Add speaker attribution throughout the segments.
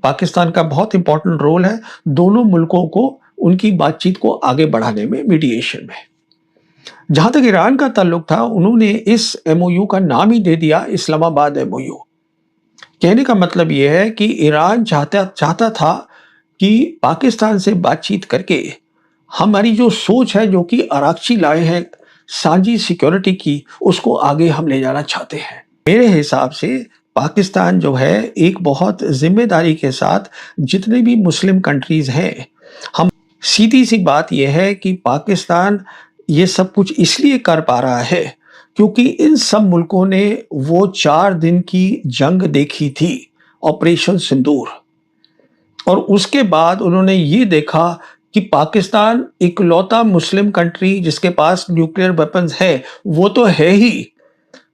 Speaker 1: पाकिस्तान का बहुत important role है दोनों मुल्कों को उनकी बातचीत को आगे बढ़ाने में, मीडिएशन में। जहां तक ईरान का ताल्लुक था, उन्होंने इस एमओयू का नाम ही दे दिया इस्लामाबाद एमओयू। कहने का मतलब यह है कि ईरान चाहता था कि पाकिस्तान से बातचीत करके हमारी जो सोच है, जो कि आराकची लाए हैं सांझी सिक्योरिटी की, उसको आगे हम ले जाना चाहते हैं। मेरे हिसाब से पाकिस्तान जो है एक बहुत जिम्मेदारी के साथ जितने भी मुस्लिम कंट्रीज हैं, हम सीधी सी बात यह है कि पाकिस्तान ये सब कुछ इसलिए कर पा रहा है क्योंकि इन सब मुल्कों ने वो 4 दिन की जंग देखी थी, ऑपरेशन सिंदूर, और उसके बाद उन्होंने ये देखा कि पाकिस्तान इकलौता मुस्लिम कंट्री जिसके पास न्यूक्लियर वेपन्स है, वो तो है ही,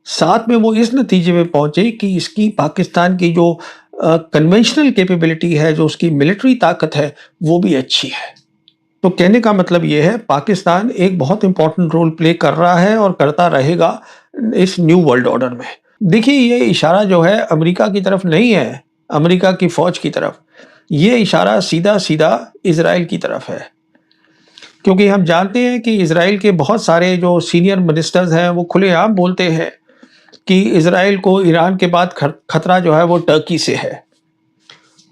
Speaker 1: साथ में वो इस नतीजे में पहुंचे कि इसकी पाकिस्तान की जो कन्वेंशनल कैपेबिलिटी है, जो उसकी मिलिट्री ताकत है, वो भी अच्छी है। तो कहने का मतलब ये है पाकिस्तान एक बहुत इंपॉर्टेंट रोल प्ले कर रहा है और करता रहेगा इस न्यू वर्ल्ड ऑर्डर में। देखिए, ये इशारा जो है अमेरिका की तरफ नहीं है, अमेरिका की फौज की तरफ, ये इशारा सीधा सीधा इजराइल की तरफ है, क्योंकि हम जानते हैं कि इजराइल के बहुत सारे जो सीनियर मिनिस्टर्स हैं वो खुलेआम बोलते हैं कि इजराइल को ईरान के बाद खतरा जो है वो टर्की से है।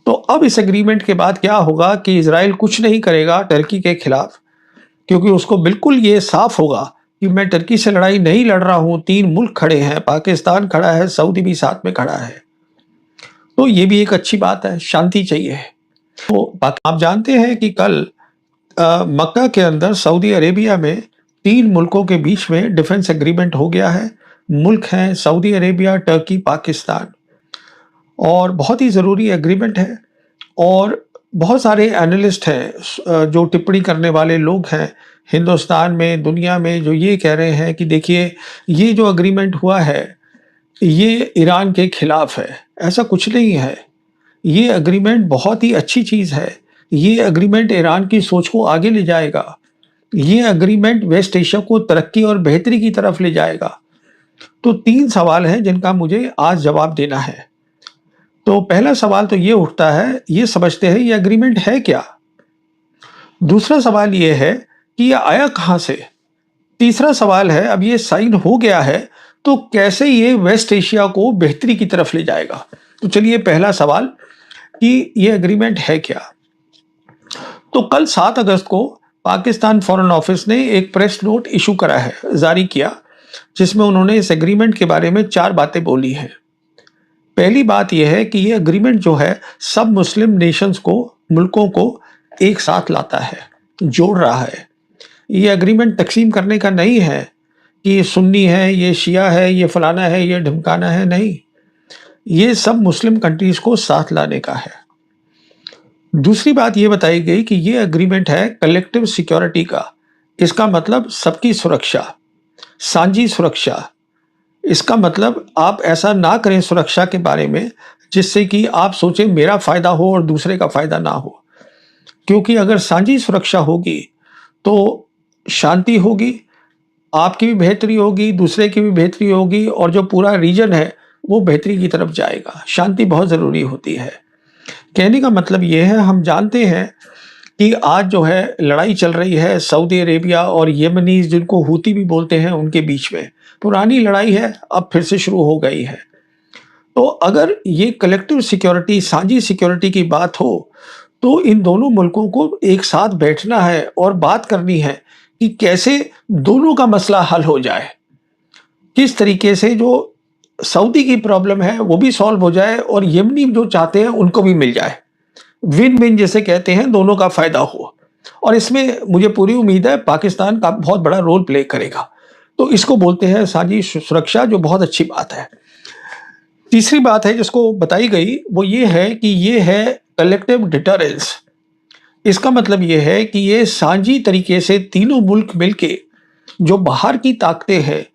Speaker 1: तो अब इस एग्रीमेंट के बाद क्या होगा कि इजराइल कुछ नहीं करेगा टर्की के खिलाफ, क्योंकि उसको बिल्कुल ये साफ होगा कि मैं टर्की से लड़ाई नहीं लड़ रहा हूं, 3 मुल्क खड़े हैं, पाकिस्तान खड़ा है, सऊदी भी साथ में खड़ा है। तो ये भी एक अच्छी बात है, शांति चाहिए। तो आप जानते हैं कि कल मक्का के अंदर सऊदी अरेबिया में 3 मुल्कों के बीच में डिफेंस एग्रीमेंट हो गया है। मुल्क हैं सऊदी अरेबिया, टर्की, पाकिस्तान, और बहुत ही ज़रूरी एग्रीमेंट है। और बहुत सारे एनालिस्ट हैं, जो टिप्पणी करने वाले लोग हैं हिंदुस्तान में, दुनिया में, जो ये कह रहे हैं कि देखिए ये जो एग्रीमेंट हुआ है ये ईरान के खिलाफ है। ऐसा कुछ नहीं है, ये एग्रीमेंट बहुत ही अच्छी चीज़ है। ये एग्रीमेंट ईरान की सोच को आगे ले जाएगा, ये एग्रीमेंट वेस्ट एशिया को तरक्की और बेहतरी की तरफ ले जाएगा। तो 3 सवाल हैं जिनका मुझे आज जवाब देना है। तो पहला सवाल तो ये उठता है, ये समझते हैं ये एग्रीमेंट है क्या। दूसरा सवाल ये है कि ये आया कहाँ से। तीसरा सवाल है, अब ये साइन हो गया है तो कैसे ये वेस्ट एशिया को बेहतरी की तरफ ले जाएगा। तो चलिए, पहला सवाल कि ये एग्रीमेंट है क्या। तो कल 7 अगस्त को पाकिस्तान फॉरेन ऑफिस ने एक प्रेस नोट इशू करा है, जारी किया, जिसमें उन्होंने इस एग्रीमेंट के बारे में 4 बातें बोली हैं। पहली बात यह है कि ये एग्रीमेंट जो है सब मुस्लिम नेशंस को, मुल्कों को एक साथ लाता है, जोड़ रहा है। ये एग्रीमेंट तकसीम करने का नहीं है कि ये सुन्नी है, ये शिया है, ये फलाना है, ये ढमकाना है, नहीं। ये सब मुस्लिम कंट्रीज को साथ लाने का है। दूसरी बात ये बताई गई कि ये एग्रीमेंट है कलेक्टिव सिक्योरिटी का। इसका मतलब सबकी सुरक्षा, सांझी सुरक्षा। इसका मतलब आप ऐसा ना करें सुरक्षा के बारे में जिससे कि आप सोचें मेरा फायदा हो और दूसरे का फायदा ना हो, क्योंकि अगर सांझी सुरक्षा होगी तो शांति होगी, आपकी भी बेहतरी होगी, दूसरे की भी बेहतरी होगी, और जो पूरा रीजन है वो बेहतरी की तरफ जाएगा। शांति बहुत ज़रूरी होती है। कहने का मतलब ये है, हम जानते हैं कि आज जो है लड़ाई चल रही है सऊदी अरेबिया और येमनीज, जिनको हूती भी बोलते हैं, उनके बीच में। पुरानी लड़ाई है, अब फिर से शुरू हो गई है। तो अगर ये कलेक्टिव सिक्योरिटी, सांझी सिक्योरिटी की बात हो तो इन दोनों मुल्कों को एक साथ बैठना है और बात करनी है कि कैसे दोनों का मसला हल हो जाए, किस तरीके से जो सऊदी की प्रॉब्लम है वो भी सॉल्व हो जाए और येमनी जो चाहते हैं उनको भी मिल जाए। विन विन जिसे कहते हैं, दोनों का फायदा हो। और इसमें मुझे पूरी उम्मीद है पाकिस्तान का बहुत बड़ा रोल प्ले करेगा। तो इसको बोलते हैं सांझी सुरक्षा, जो बहुत अच्छी बात है। तीसरी बात है जिसको बताई गई वो ये है कि ये है कलेक्टिव डिटरेंस। इसका मतलब ये है कि ये सांझी तरीके से तीनों मुल्क मिलके जो बाहर की ताकतें हैं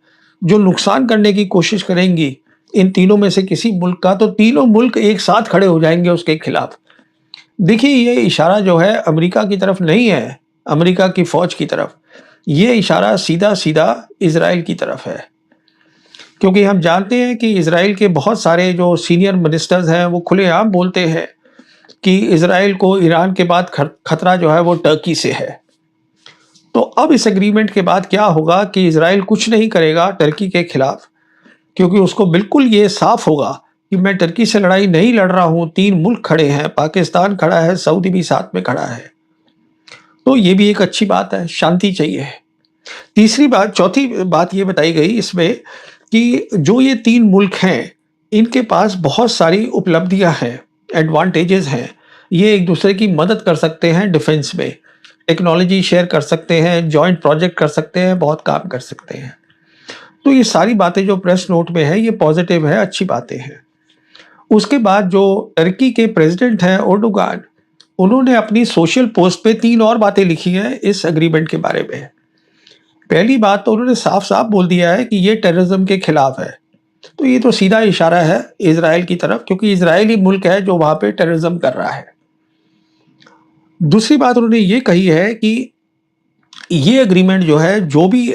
Speaker 1: जो नुकसान करने की कोशिश करेंगी इन तीनों में से किसी मुल्क का, तो तीनों मुल्क एक साथ खड़े हो जाएंगे उसके खिलाफ। देखिए, ये इशारा जो है अमेरिका की तरफ नहीं है, अमेरिका की फौज की तरफ। ये इशारा सीधा सीधा इजराइल की तरफ है, क्योंकि हम जानते हैं कि इजराइल के बहुत सारे जो सीनियर मिनिस्टर्स हैं वो खुलेआम बोलते हैं कि इज़राइल को ईरान के बाद खतरा जो है वो टर्की से है। तो अब इस एग्रीमेंट के बाद क्या होगा कि इज़राइल कुछ नहीं करेगा टर्की के खिलाफ, क्योंकि उसको बिल्कुल ये साफ होगा कि मैं टर्की से लड़ाई नहीं लड़ रहा हूँ। 3 मुल्क खड़े हैं, पाकिस्तान खड़ा है, सऊदी भी साथ में खड़ा है। तो ये भी एक अच्छी बात है, शांति चाहिए। चौथी बात ये बताई गई इसमें कि जो ये 3 मुल्क हैं, इनके पास बहुत सारी उपलब्धियां हैं, एडवांटेजेस हैं। ये एक दूसरे की मदद कर सकते हैं डिफेंस में, टेक्नोलॉजी शेयर कर सकते हैं, जॉइंट प्रोजेक्ट कर सकते हैं, बहुत काम कर सकते हैं। तो ये सारी बातें जो प्रेस नोट में है, ये पॉजिटिव है, अच्छी बातें हैं। उसके बाद जो टर्की के प्रेसिडेंट हैं एर्दोगान, उन्होंने अपनी सोशल पोस्ट पे 3 और बातें लिखी हैं इस एग्रीमेंट के बारे में। पहली बात तो उन्होंने साफ-साफ बोल दिया है कि ये टेररिज्म के खिलाफ है। तो ये तो सीधा इशारा है इज़राइल की तरफ, क्योंकि इज़राइल ही मुल्क है जो वहाँ पे टेररिज्म कर रहा है। दूसरी बात उन्होंने ये कही है कि ये एग्रीमेंट जो है, जो भी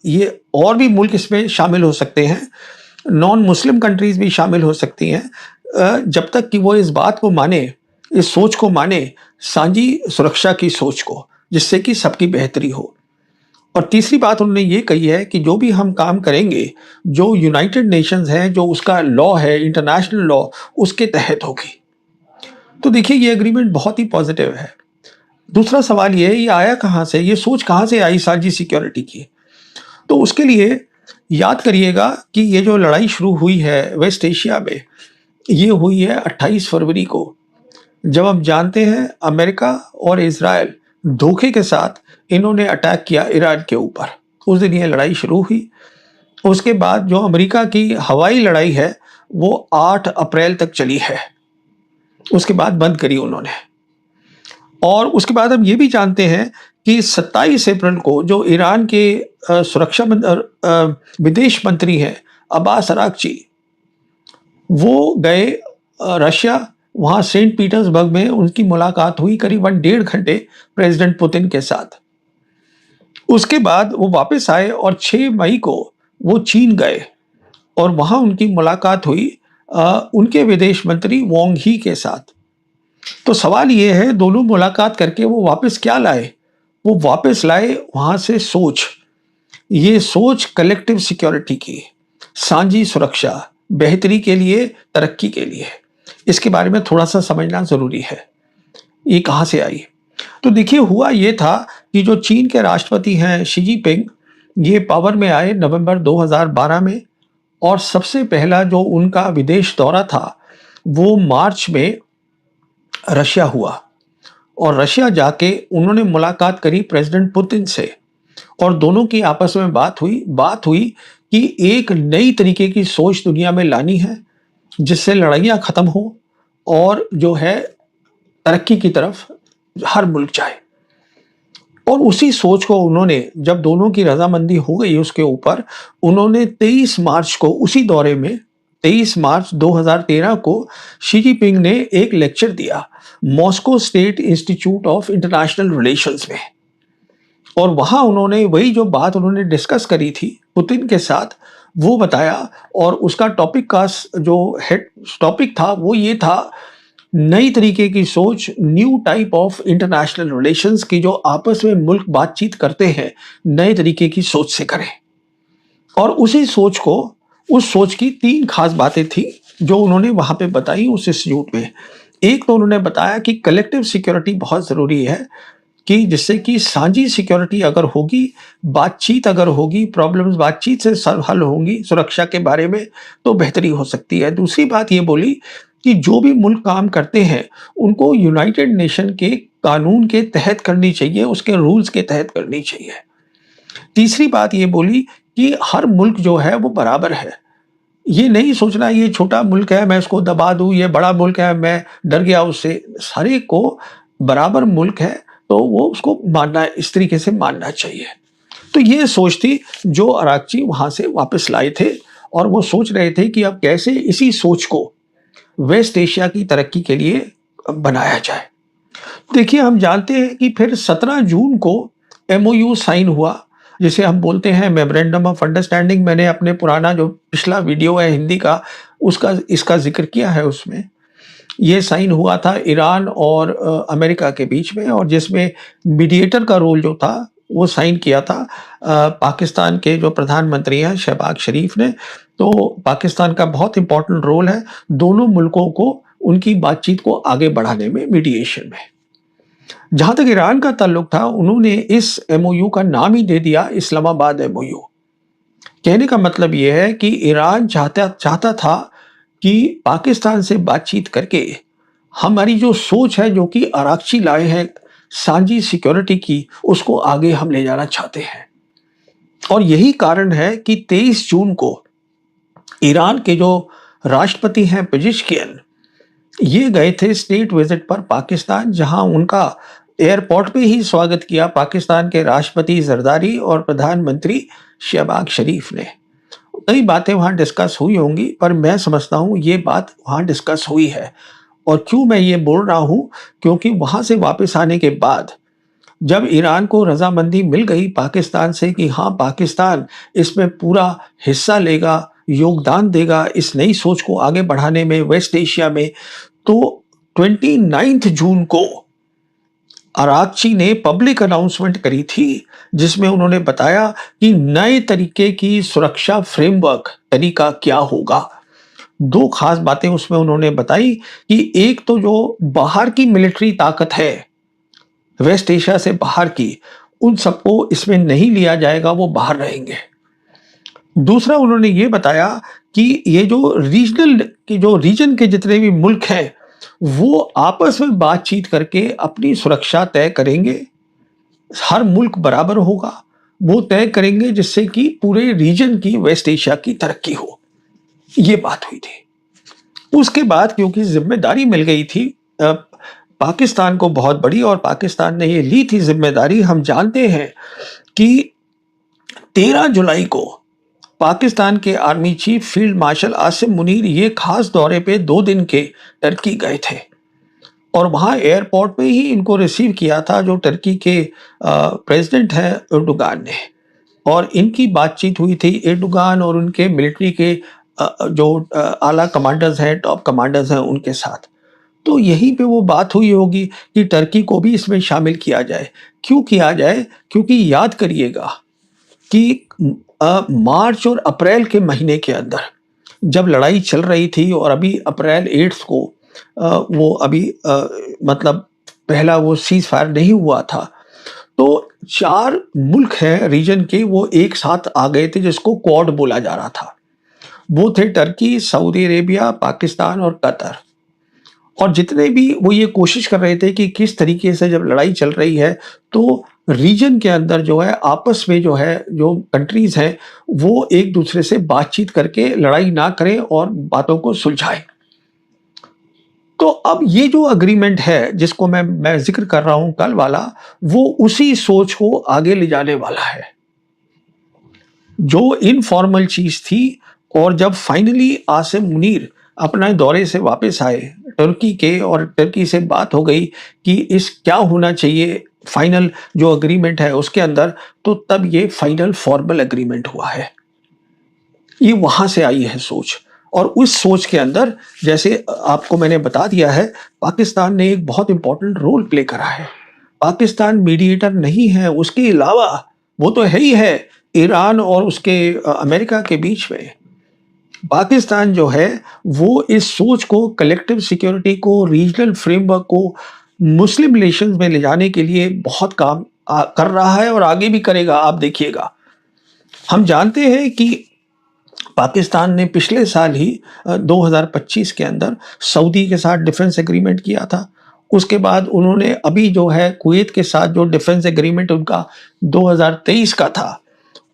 Speaker 1: ये और भी मुल्क इसमें शामिल हो सकते हैं, नॉन मुस्लिम कंट्रीज़ भी शामिल हो सकती हैं, जब तक कि वो इस बात को माने, इस सोच को माने, साझी सुरक्षा की सोच को, जिससे कि सबकी बेहतरी हो। और तीसरी बात उन्होंने ये कही है कि जो भी हम काम करेंगे, जो यूनाइटेड नेशंस हैं, जो उसका लॉ है, इंटरनेशनल लॉ, उसके तहत होगी। तो देखिए, ये एग्रीमेंट बहुत ही पॉजिटिव है। दूसरा सवाल ये है, ये आया कहाँ से, ये सोच कहाँ से आई साझी सिक्योरिटी की? तो उसके लिए याद करिएगा कि ये जो लड़ाई शुरू हुई है वेस्ट एशिया में, ये हुई है 28 फरवरी को, जब हम जानते हैं अमेरिका और इज़राइल धोखे के साथ इन्होंने अटैक किया ईरान के ऊपर। उस दिन ये लड़ाई शुरू हुई। उसके बाद जो अमेरिका की हवाई लड़ाई है, वो 8 अप्रैल तक चली है। उसके बाद बंद करी उन्होंने। और उसके बाद हम ये भी जानते हैं कि 27 अप्रैल को जो ईरान के विदेश मंत्री हैं अब्बास अरागची, वो गए रशिया। वहाँ सेंट पीटर्सबर्ग में उनकी मुलाकात हुई करीबन 1.5 घंटे प्रेसिडेंट पुतिन के साथ। उसके बाद वो वापस आए और 6 मई को वो चीन गए और वहाँ उनकी मुलाकात हुई उनके विदेश मंत्री वांग ही के साथ। तो सवाल ये है, दोनों मुलाकात करके वो वापस क्या लाए? वो वापस लाए वहाँ से सोच, ये सोच कलेक्टिव सिक्योरिटी की, साझी सुरक्षा, बेहतरी के लिए, तरक्की के लिए। इसके बारे में थोड़ा सा समझना ज़रूरी है, ये कहाँ से आई। तो देखिए, हुआ ये था कि जो चीन के राष्ट्रपति हैं शी जिनपिंग, ये पावर में आए नवंबर 2012 में, और सबसे पहला जो उनका विदेश दौरा था वो मार्च में रशिया हुआ। और रशिया जाके उन्होंने मुलाकात करी प्रेसिडेंट पुतिन से, और दोनों की आपस में बात हुई कि एक नई तरीके की सोच दुनिया में लानी है, जिससे लड़ाइयाँ ख़त्म हो और जो है तरक्की की तरफ हर मुल्क जाए। और उसी सोच को उन्होंने, जब दोनों की रजामंदी हो गई उसके ऊपर, उन्होंने 23 मार्च को, उसी दौरे में 23 मार्च 2013 को शी जिनपिंग ने एक लेक्चर दिया Moscow state institute of international relations में। और वहाँ उन्होंने वही जो बात उन्होंने डिस्कस करी थी पुतिन के साथ, वो बताया। और उसका जो हेड टॉपिक था वो ये था, नई तरीके की सोच, new type of international relations की, जो आपस में मुल्क बातचीत करते हैं नए तरीके की सोच से करें। और उसी सोच को, उस सोच की 3 खास बातें थी जो उन्होंने वहाँ पे बताई उस इंस्टीट्यूट में। एक तो उन्होंने बताया कि कलेक्टिव सिक्योरिटी बहुत ज़रूरी है, कि जिससे कि साझी सिक्योरिटी अगर होगी, बातचीत अगर होगी, प्रॉब्लम्स बातचीत से हल होंगी सुरक्षा के बारे में, तो बेहतरी हो सकती है। दूसरी बात ये बोली कि जो भी मुल्क काम करते हैं उनको यूनाइटेड नेशन के कानून के तहत करनी चाहिए, उसके रूल्स के तहत करनी चाहिए। तीसरी बात ये बोली कि हर मुल्क जो है वो बराबर है। ये नहीं सोचना ये छोटा मुल्क है मैं इसको दबा दूं, ये बड़ा मुल्क है मैं डर गया उससे। सारे को बराबर मुल्क है, तो वो उसको मानना, इस तरीके से मानना चाहिए। तो ये सोच थी जो अरागची वहाँ से वापस लाए थे, और वो सोच रहे थे कि अब कैसे इसी सोच को वेस्ट एशिया की तरक्की के लिए बनाया जाए। देखिए, हम जानते हैं कि फिर 17 जून को एमओयू साइन हुआ, जिसे हम बोलते हैं मेमोरेंडम ऑफ अंडरस्टैंडिंग। मैंने अपने पुराना जो पिछला वीडियो है हिंदी का, उसका इसका जिक्र किया है उसमें। ये साइन हुआ था ईरान और अमेरिका के बीच में, और जिसमें मीडिएटर का रोल जो था वो साइन किया था पाकिस्तान के जो प्रधानमंत्री हैं शहबाज शरीफ ने। तो पाकिस्तान का बहुत इम्पोर्टेंट रोल है दोनों मुल्कों को उनकी बातचीत को आगे बढ़ाने में, मीडिएशन में। जहाँ तक ईरान का ताल्लुक था, उन्होंने इस एमओयू का नाम ही दे दिया इस्लामाबाद एमओयू। कहने का मतलब ये है कि ईरान चाहता था कि पाकिस्तान से बातचीत करके हमारी जो सोच है, जो कि आराकची लाए हैं सांझी सिक्योरिटी की, उसको आगे हम ले जाना चाहते हैं। और यही कारण है कि 23 जून को ईरान के जो राष्ट्रपति हैं पेजिशकियन, ये गए थे स्टेट विजिट पर पाकिस्तान, जहां उनका एयरपोर्ट पे ही स्वागत किया पाकिस्तान के राष्ट्रपति जरदारी और प्रधानमंत्री शहबाज शरीफ ने। कई बातें वहां डिस्कस हुई होंगी, पर मैं समझता हूं ये बात वहां डिस्कस हुई है। और क्यों मैं ये बोल रहा हूं, क्योंकि वहां से वापस आने के बाद जब ईरान को रजामंदी मिल गई पाकिस्तान से कि हाँ, पाकिस्तान इसमें पूरा हिस्सा लेगा, योगदान देगा इस नई सोच को आगे बढ़ाने में वेस्ट एशिया में, तो 29 जून को आराकची ने पब्लिक अनाउंसमेंट करी थी, जिसमें उन्होंने बताया कि नए तरीके की सुरक्षा फ्रेमवर्क तरीका क्या होगा। दो खास बातें उसमें उन्होंने बताई कि एक तो जो बाहर की मिलिट्री ताकत है, वेस्ट एशिया से बाहर की, उन सबको इसमें नहीं लिया जाएगा, वो बाहर रहेंगे। दूसरा उन्होंने ये बताया कि ये जो रीजन के जितने भी मुल्क हैं, वो आपस में बातचीत करके अपनी सुरक्षा तय करेंगे। हर मुल्क बराबर होगा, वो तय करेंगे जिससे कि पूरे रीजन की, वेस्ट एशिया की तरक्की हो। ये बात हुई थी। उसके बाद क्योंकि जिम्मेदारी मिल गई थी पाकिस्तान को बहुत बड़ी, और पाकिस्तान ने ये ली थी जिम्मेदारी, हम जानते हैं कि 13 जुलाई को पाकिस्तान के army chief field marshal Asim Munir ये खास दौरे पे 2 दिन के टर्की गए थे, और वहाँ एयरपोर्ट पे ही इनको रिसीव किया था जो टर्की के प्रेसिडेंट हैं एर्डोगान ने। और इनकी बातचीत हुई थी एर्डोगान और उनके मिलिट्री के जो आला कमांडर्स हैं, टॉप कमांडर्स हैं, उनके साथ। तो यहीं पे वो बात हुई होगी कि टर्की को भी इसमें शामिल किया जाए। क्यों किया जाए? क्योंकि याद करिएगा कि मार्च और अप्रैल के महीने के अंदर जब लड़ाई चल रही थी, और अभी अप्रैल 8 को वो अभी मतलब पहला वो सीज फायर नहीं हुआ था, तो 4 मुल्क हैं रीजन के, वो एक साथ आ गए थे, जिसको क्वाड बोला जा रहा था। वो थे टर्की, सऊदी अरेबिया, पाकिस्तान और कतर। और जितने भी वो ये कोशिश कर रहे थे कि किस तरीके से जब लड़ाई चल रही है, तो रीजन के अंदर जो है आपस में जो है, जो कंट्रीज हैं, वो एक दूसरे से बातचीत करके लड़ाई ना करें और बातों को सुलझाएं। तो अब ये जो अग्रीमेंट है जिसको मैं जिक्र कर रहा हूं कल वाला, वो उसी सोच को आगे ले जाने वाला है। जो इनफॉर्मल चीज थी, और जब फाइनली आसिम मुनीर अपने दौरे से वापस आए टर्की के, और टर्की से बात हो गई कि इस क्या होना चाहिए फाइनल जो अग्रीमेंट है उसके अंदर, तो तब ये फाइनल फॉर्मल अग्रीमेंट हुआ है। ये वहां से आई है सोच, और उस सोच के अंदर, जैसे आपको मैंने बता दिया है, पाकिस्तान ने एक बहुत इंपॉर्टेंट रोल प्ले करा है। पाकिस्तान मीडिएटर नहीं है, उसके अलावा वो तो है ही है ईरान और उसके अमेरिका के बीच में। पाकिस्तान जो है वो इस सोच को, कलेक्टिव सिक्योरिटी को, रीजनल फ्रेमवर्क को मुस्लिम रिलेशंस में ले जाने के लिए बहुत काम कर रहा है, और आगे भी करेगा। आप देखिएगा, हम जानते हैं कि पाकिस्तान ने पिछले साल ही 2025 के अंदर सऊदी के साथ डिफेंस एग्रीमेंट किया था। उसके बाद उन्होंने अभी जो है कुवैत के साथ जो डिफेंस एग्रीमेंट उनका 2023 का था,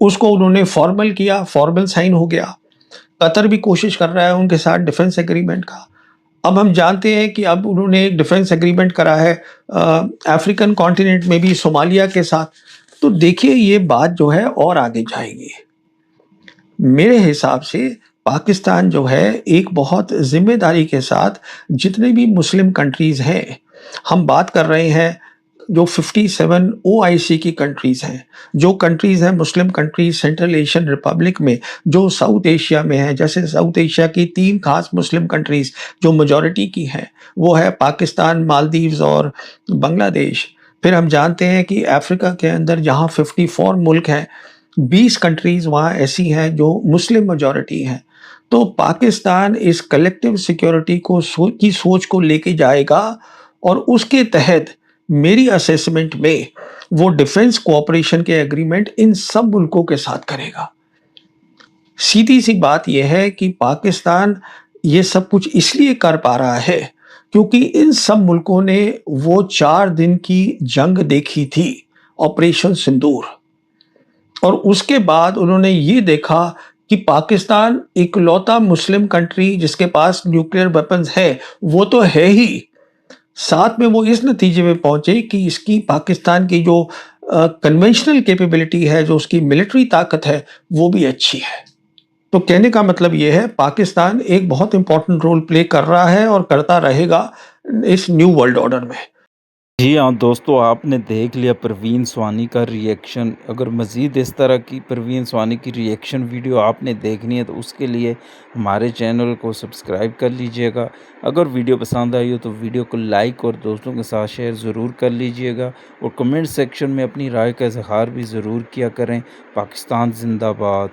Speaker 1: उसको उन्होंने फॉर्मल किया, फॉर्मल साइन हो गया। कतर भी कोशिश कर रहा है उनके साथ डिफेंस एग्रीमेंट का। अब हम जानते हैं कि अब उन्होंने एक डिफेंस एग्रीमेंट करा है अफ्रीकन कॉन्टिनेंट में भी, सोमालिया के साथ। तो देखिए ये बात जो है और आगे जाएगी। मेरे हिसाब से पाकिस्तान जो है एक बहुत जिम्मेदारी के साथ जितने भी मुस्लिम कंट्रीज हैं, हम बात कर रहे हैं जो 57 ओआईसी की कंट्रीज़ हैं, जो कंट्रीज़ हैं मुस्लिम कंट्रीज़ सेंट्रल एशियन रिपब्लिक में, जो साउथ एशिया में हैं, जैसे साउथ एशिया की 3 खास मुस्लिम कंट्रीज़ जो मेजॉरिटी की हैं, वो है पाकिस्तान, मालदीव्स और बांग्लादेश। फिर हम जानते हैं कि अफ्रीका के अंदर जहाँ 54 मुल्क हैं, 20 कंट्रीज़ वहाँ ऐसी हैं जो मुस्लिम मेजॉरिटी हैं। तो पाकिस्तान इस कलेक्टिव सिक्योरिटी को की सोच को लेके जाएगा और उसके तहत मेरी असेसमेंट में वो डिफेंस कोऑपरेशन के एग्रीमेंट इन सब मुल्कों के साथ करेगा। सीधी सी बात यह है कि पाकिस्तान ये सब कुछ इसलिए कर पा रहा है क्योंकि इन सब मुल्कों ने वो 4 दिन की जंग देखी थी, ऑपरेशन सिंदूर। और उसके बाद उन्होंने ये देखा कि पाकिस्तान इकलौता मुस्लिम कंट्री जिसके पास न्यूक्लियर वेपन्स है, वो तो है ही। साथ में वो इस नतीजे में पहुंचे कि इसकी पाकिस्तान की जो कन्वेंशनल कैपेबिलिटी है, जो उसकी मिलिट्री ताकत है, वो भी अच्छी है। तो कहने का मतलब ये है पाकिस्तान एक बहुत इंपॉर्टेंट रोल प्ले कर रहा है और करता रहेगा इस न्यू वर्ल्ड ऑर्डर में।
Speaker 2: जी हाँ दोस्तों, आपने देख लिया परवीन स्वानी का रिएक्शन। अगर मज़ीद इस तरह की परवीन स्वानी की रिएक्शन वीडियो आपने देखनी है तो उसके लिए हमारे चैनल को सब्सक्राइब कर लीजिएगा। अगर वीडियो पसंद आई हो तो वीडियो को लाइक और दोस्तों के साथ शेयर ज़रूर कर लीजिएगा और कमेंट सेक्शन में अपनी राय का इजहार भी ज़रूर किया करें। पाकिस्तान जिंदाबाद।